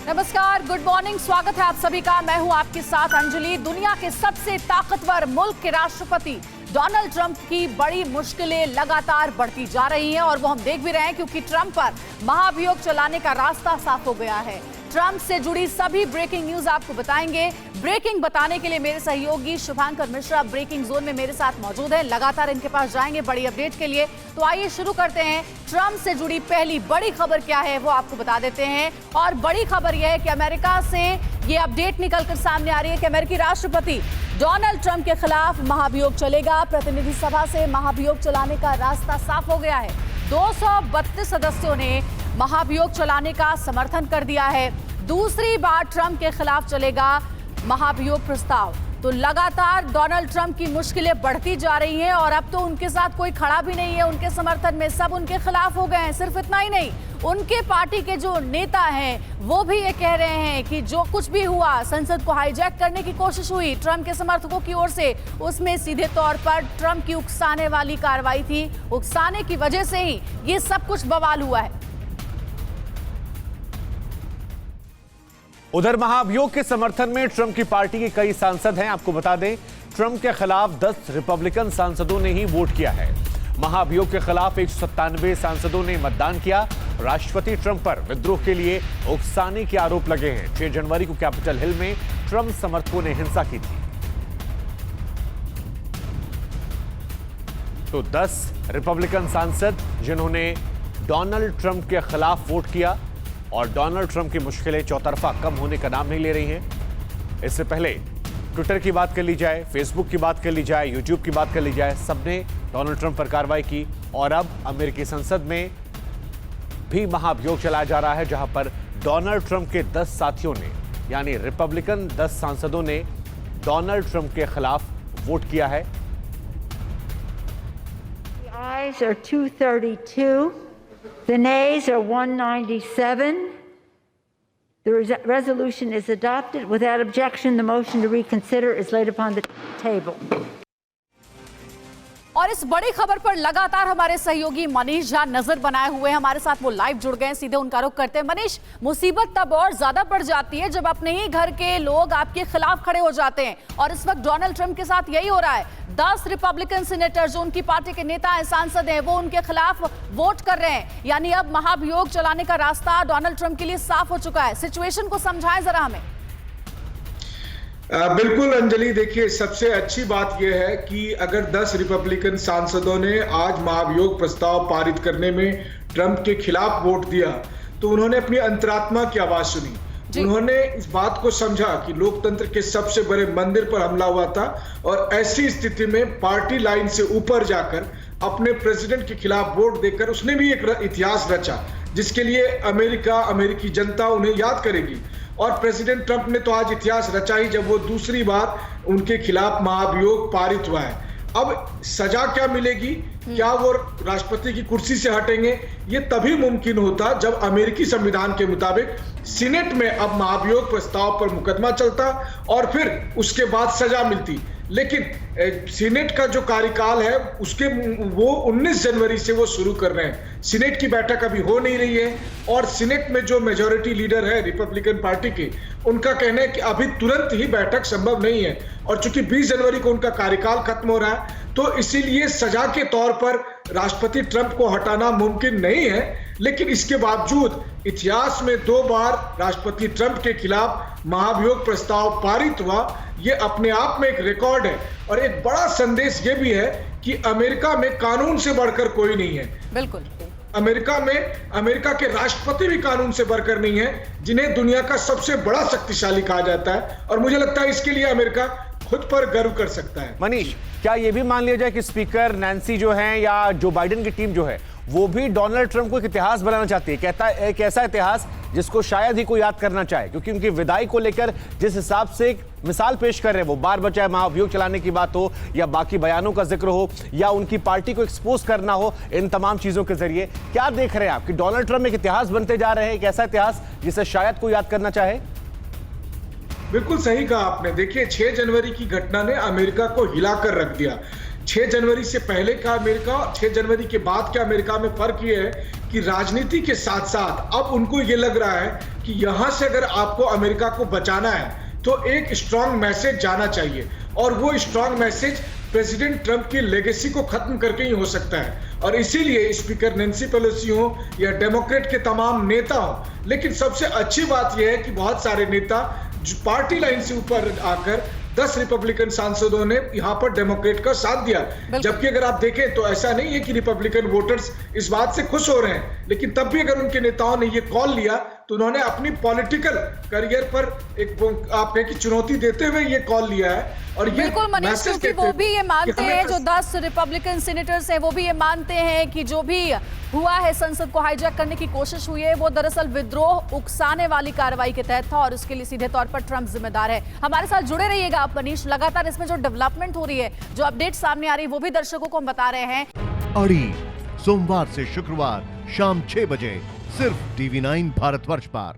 नमस्कार, good morning, स्वागत है आप सभी का। मैं हूं आपके साथ अंजलि। दुनिया के सबसे ताकतवर मुल्क के राष्ट्रपति डोनाल्ड ट्रंप की बड़ी मुश्किलें लगातार बढ़ती जा रही हैं और वो हम देख भी रहे हैं क्योंकि ट्रंप पर महाभियोग चलाने का रास्ता साफ हो गया है। ट्रंप से जुड़ी सभी ब्रेकिंग न्यूज आपको बताएंगे। ब्रेकिंग बताने के लिए मेरे सहयोगी शुभांकर मिश्रा ब्रेकिंग जोन में मेरे साथ मौजूद है। लगातार इनके पास जाएंगे बड़ी अपडेट के लिए। तो आइए शुरू करते हैं। ट्रंप से जुड़ी पहली बड़ी खबर क्या है वो आपको बता देते हैं। और बड़ी खबर यह है कि अमेरिका से ये अपडेट निकलकर सामने आ रही है कि अमेरिकी राष्ट्रपति डोनाल्ड ट्रंप के खिलाफ महाभियोग चलेगा। प्रतिनिधि सभा से महाभियोग चलाने का रास्ता साफ हो गया है। 232 सदस्यों ने महाभियोग चलाने का समर्थन कर दिया है। दूसरी बार ट्रंप के खिलाफ चलेगा महाभियोग प्रस्ताव। तो लगातार डोनाल्ड ट्रंप की मुश्किलें बढ़ती जा रही हैं और अब तो उनके साथ कोई खड़ा भी नहीं है उनके समर्थन में, सब उनके खिलाफ हो गए हैं। सिर्फ इतना ही नहीं, उनके पार्टी के जो नेता हैं वो भी ये कह रहे हैं कि जो कुछ भी हुआ, संसद को हाईजैक करने की कोशिश हुई ट्रंप के समर्थकों की ओर से, उसमें सीधे तौर पर ट्रंप की उकसाने वाली कार्रवाई थी। उकसाने की वजह से ही ये सब कुछ बवाल हुआ है। उधर महाभियोग के समर्थन में ट्रंप की पार्टी के कई सांसद हैं। आपको बता दें, ट्रंप के खिलाफ 10 रिपब्लिकन सांसदों ने ही वोट किया है। महाभियोग के खिलाफ 197 सांसदों ने मतदान किया। राष्ट्रपति ट्रंप पर विद्रोह के लिए उकसाने के आरोप लगे हैं। 6 जनवरी को कैपिटल हिल में ट्रंप समर्थकों ने हिंसा की थी। तो 10 रिपब्लिकन सांसद जिन्होंने डोनाल्ड ट्रंप के खिलाफ वोट किया और डोनाल्ड ट्रंप की मुश्किलें चौतरफा कम होने का नाम नहीं ले रही हैं। इससे पहले ट्विटर की बात कर ली जाए, फेसबुक की बात कर ली जाए, यूट्यूब की बात कर ली जाए, सबने डोनाल्ड ट्रंप पर कार्रवाई की और अब अमेरिकी संसद में भी महाभियोग चलाया जा रहा है, जहां पर डोनाल्ड ट्रंप के 10 साथियों ने, यानी रिपब्लिकन 10 सांसदों ने डोनाल्ड ट्रंप के खिलाफ वोट किया है। The ayes are 232. The nays are 197. The resolution is adopted. Without objection, the motion to reconsider is laid upon the table. और इस बड़ी खबर पर लगातार हमारे सहयोगी मनीष झा नजर बनाए हुए हैं। हमारे साथ वो लाइव जुड़ गए हैं, सीधे उनका रुख करते हैं। मनीष, मुसीबत तब और ज्यादा बढ़ जाती है जब अपने ही घर के लोग आपके खिलाफ खड़े हो जाते हैं और इस वक्त डोनाल्ड ट्रंप के साथ यही हो रहा है। 10 रिपब्लिकन सीनेटर जो उनकी पार्टी के नेता हैं, सांसद हैं, वो उनके खिलाफ वोट कर रहे हैं। यानी अब महाभियोग चलाने का रास्ता डोनाल्ड ट्रंप के लिए साफ हो चुका है। सिचुएशन को समझाएं जरा हमें। बिल्कुल अंजलि, देखिए सबसे अच्छी बात यह है कि अगर 10 रिपब्लिकन सांसदों ने आज महाभियोग प्रस्ताव पारित करने में ट्रंप के खिलाफ वोट दिया तो उन्होंने अपनी अंतरात्मा की आवाज सुनी। उन्होंने इस बात को समझा कि लोकतंत्र के सबसे बड़े मंदिर पर हमला हुआ था और ऐसी स्थिति में पार्टी लाइन से ऊपर जाकर अपने प्रेसिडेंट के खिलाफ वोट देकर उसने भी एक इतिहास रचा जिसके लिए अमेरिकी जनता उन्हें याद करेगी। और प्रेसिडेंट ट्रंप ने तो आज इतिहास रचा ही जब वो दूसरी बार उनके खिलाफ महाभियोग पारित हुआ है। अब सजा क्या मिलेगी, क्या वो राष्ट्रपति की कुर्सी से हटेंगे, ये तभी मुमकिन होता जब अमेरिकी संविधान के मुताबिक सीनेट में अब महाभियोग प्रस्ताव पर मुकदमा चलता और फिर उसके बाद सजा मिलती। लेकिन सीनेट का जो कार्यकाल है उसके वो 19 जनवरी से वो शुरू कर रहे हैं। सीनेट की बैठक अभी हो नहीं रही है और सीनेट में जो मेजॉरिटी लीडर है रिपब्लिकन पार्टी के, उनका कहना है कि अभी तुरंत ही बैठक संभव नहीं है और चूंकि 20 जनवरी को उनका कार्यकाल खत्म हो रहा है तो इसीलिए सजा के तौर पर राष्ट्रपति ट्रंप को हटाना मुमकिन नहीं है। लेकिन इसके बावजूद इतिहास में 2 बार राष्ट्रपति ट्रंप के खिलाफ महाभियोग प्रस्ताव पारित हुआ, ये अपने आप में एक रिकॉर्ड है और एक बड़ा संदेश ये भी है कि अमेरिका में कानून से बढ़कर कोई नहीं है। बिल्कुल, अमेरिका के राष्ट्रपति भी कानून से बढ़कर नहीं है, जिन्हें दुनिया का सबसे बड़ा शक्तिशाली कहा जाता है और मुझे लगता है इसके लिए अमेरिका खुद पर गर्व कर सकता है। मनीष, क्या यह भी मान लिया जाए कि स्पीकर नैंसी जो है या जो बाइडेन की टीम जो है वो भी डोनाल्ड ट्रंप को एक इतिहास बनाना चाहती है? कहता है एक ऐसा इतिहास जिसको शायद ही कोई याद करना चाहे, क्योंकि उनकी विदाई को लेकर जिस हिसाब से एक मिसाल पेश कर रहे हैं वो बार बार, चाहे महाभियोग चलाने की बात हो या बाकी बयानों का जिक्र हो या उनकी पार्टी को एक्सपोज करना हो, इन तमाम चीजों के जरिए क्या देख रहे हैं आप कि डोनाल्ड ट्रंप एक इतिहास बनते जा रहे हैं, एक ऐसा इतिहास जिसे शायद कोई याद करना चाहे? बिल्कुल सही कहा आपने। देखिए 6 जनवरी की घटना ने अमेरिका को हिलाकर रख दिया। 6 जनवरी से पहले का अमेरिका, 6 जनवरी के बाद के अमेरिका में फर्क ये है कि राजनीति के साथ साथ अब उनको ये लग रहा है कि यहां से अगर आपको अमेरिका को बचाना है तो एक स्ट्रांग मैसेज जाना चाहिए, और वो स्ट्रांग मैसेज प्रेसिडेंट ट्रंप की लेगेसी को खत्म करके ही हो सकता है। और इसीलिए स्पीकर नैंसी पेलोसी हो या डेमोक्रेट के तमाम नेता हो, लेकिन सबसे अच्छी बात यह है कि बहुत सारे नेता जो पार्टी लाइन से ऊपर आकर 10 रिपब्लिकन सांसदों ने यहां पर डेमोक्रेट का साथ दिया। जबकि अगर आप देखें तो ऐसा नहीं है कि रिपब्लिकन वोटर्स इस बात से खुश हो रहे हैं, लेकिन तब भी अगर उनके नेताओं ने ये कॉल लिया तो उन्होंने अपनी पॉलिटिकल करियर पर एक आप कहें कि चुनौती देते हुए ये कॉल लिया है। और ये बिल्कुल मनीष, क्योंकि वो भी ये मानते हैं, जो 10 रिपब्लिकन सीनेटर्स हैं वो भी ये मानते हैं कि जो भी हुआ है, संसद को हाईजैक करने की कोशिश हुई है, वो दरअसल विद्रोह उकसाने वाली कार्रवाई के तहत था और उसके लिए सीधे तौर पर ट्रंप जिम्मेदार है। हमारे साथ जुड़े रहिएगा आप मनीष, लगातार इसमें जो डेवलपमेंट हो रही है, जो अपडेट सामने आ रही है, वो भी दर्शकों को हम बता रहे हैं। अड़ी सोमवार से शुक्रवार शाम 6 बजे सिर्फ TV9 भारतवर्ष पर।